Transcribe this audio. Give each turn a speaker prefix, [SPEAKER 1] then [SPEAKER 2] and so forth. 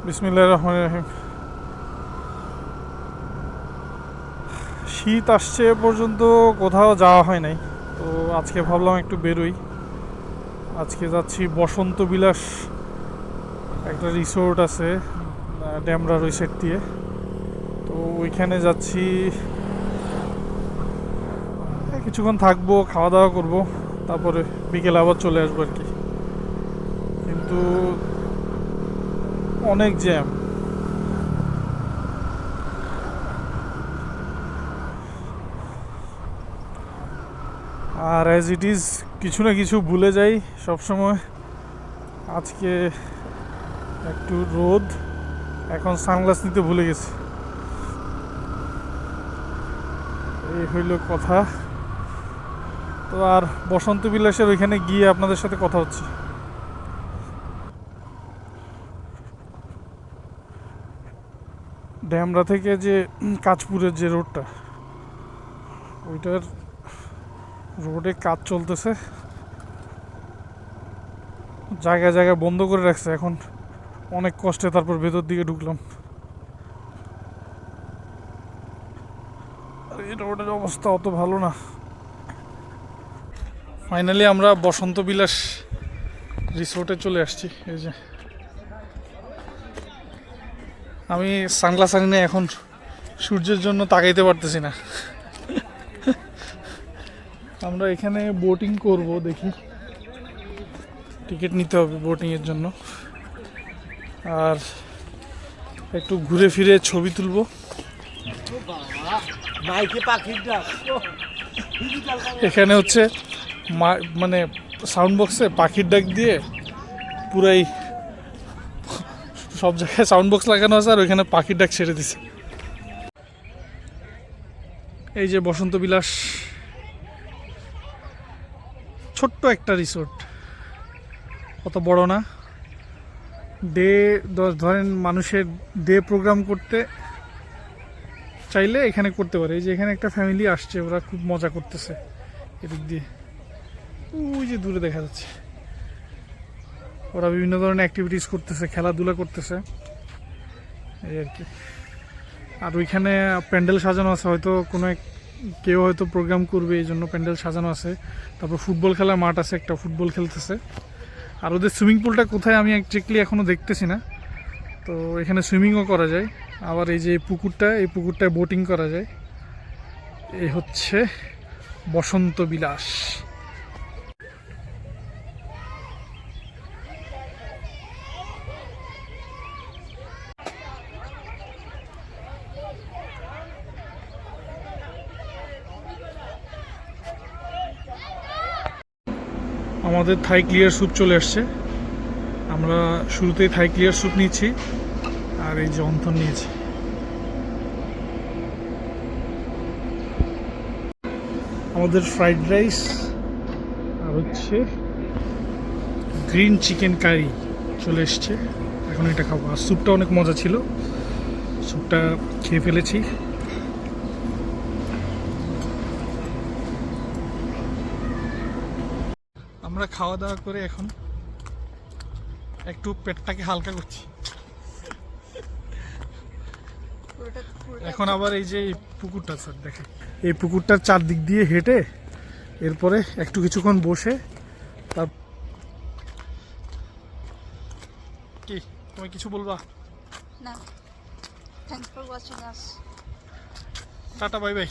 [SPEAKER 1] বিসমিল্লাহির রহমানির রহিম। শীত আসছে এ পর্যন্ত কোথাও যাওয়া হয় নাই, তো আজকে ভাবলাম একটু বেরোই। আজকে যাচ্ছি বসন্ত বিলাস, একটা রিসোর্ট আছে ড্যামরার ওই সাইড দিয়ে, তো ওইখানে যাচ্ছি। কিছুক্ষণ থাকবো, খাওয়া দাওয়া করবো, তারপরে বিকেলে আবার চলে আসবো আর কি। কিন্তু অনেক জ্যাম। আর অ্যাজ ইট ইজ কিছু না কিছু ভুলে যাই সবসময়। আজকে একটু রোদ, এখন সানগ্লাস নিতে ভুলে গেছি। এই হইল কথা। তো আর বসন্ত বিলাসের ওইখানে গিয়ে আপনাদের সাথে কথা হচ্ছে। ড্যামরা থেকে যে কাঁচপুরের যে রোডটা, ওইটার রোডে কাজ চলতেছে, জায়গায় জায়গায় বন্ধ করে রাখছে। এখন অনেক কষ্টে তারপর ভেতর দিকে ঢুকলাম। আর এই রোডের অবস্থা অত ভালো না। ফাইনালি আমরা বসন্ত বিলাস রিসোর্টে চলে আসছি। এই যে আমি সানগ্লাস আনি না, এখন সূর্যের জন্য তাকাইতে পারতেছি না। আমরা এখানে বোটিং করব, দেখি টিকিট নিতে হবে বোটিংয়ের জন্য, আর একটু ঘুরে ফিরে ছবি তুলব। এখানে হচ্ছে মানে সাউন্ড বক্সে পাখির ডাক দিয়ে পুরাই সব জায়গায় সাউন্ড বক্স লাগানো আছে, আর ওইখানে পাখির ডাক ছেড়ে দিছে। এই যে বসন্ত বিলাস, ছোট্ট একটা রিসোর্ট, অত বড় না। ডে ধরেন মানুষের ডে প্রোগ্রাম করতে চাইলে এখানে করতে পারে। এই যে এখানে একটা ফ্যামিলি আসছে, ওরা খুব মজা করতেছে এদিক দিয়ে, ওই যে দূরে দেখা যাচ্ছে। ওরা বিভিন্ন ধরনের অ্যাক্টিভিটিস করতেছে, খেলাধুলা করতেছে, এই আর কি। আর ওইখানে প্যান্ডেল সাজানো আছে, হয়তো কোনো কেউ হয়তো প্রোগ্রাম করবে, এই জন্য প্যান্ডেল সাজানো আছে। তারপর ফুটবল খেলার মাঠ আছে, একটা ফুটবল খেলতেছে। আর ওদের সুইমিং পুলটা কোথায় আমি এক্স্যাক্টলি এখনও দেখতেছি না। তো এখানে সুইমিংও করা যায়। আবার এই যে এই পুকুরটায় বোটিং করা যায়। এই হচ্ছে বসন্ত বিলাস। আমাদের থাই ক্লিয়ার স্যুপ চলে আসছে। আমরা শুরুতেই থাই ক্লিয়ার স্যুপ নিয়েছি, আর এই যে অন্থন নিয়েছি। আমাদের ফ্রাইড রাইস আর হচ্ছে গ্রিন চিকেন কারি চলে এসছে। এখন এটা খাবো। আর স্যুপটা অনেক মজা ছিল, স্যুপটা খেয়ে ফেলেছি। আমরা খাওয়া দাওয়া করে এখন একটু পেটটাকে হালকা করছি। এখন আবার এই যে পুকুরটা, স্যার দেখেন, এই পুকুরটার চারদিক দিয়ে হেঁটে এরপরে একটু কিছুক্ষণ বসে তার কি তুমি কিছু বলবা?
[SPEAKER 2] না, thanks for watching us.
[SPEAKER 1] Tata, bye bye.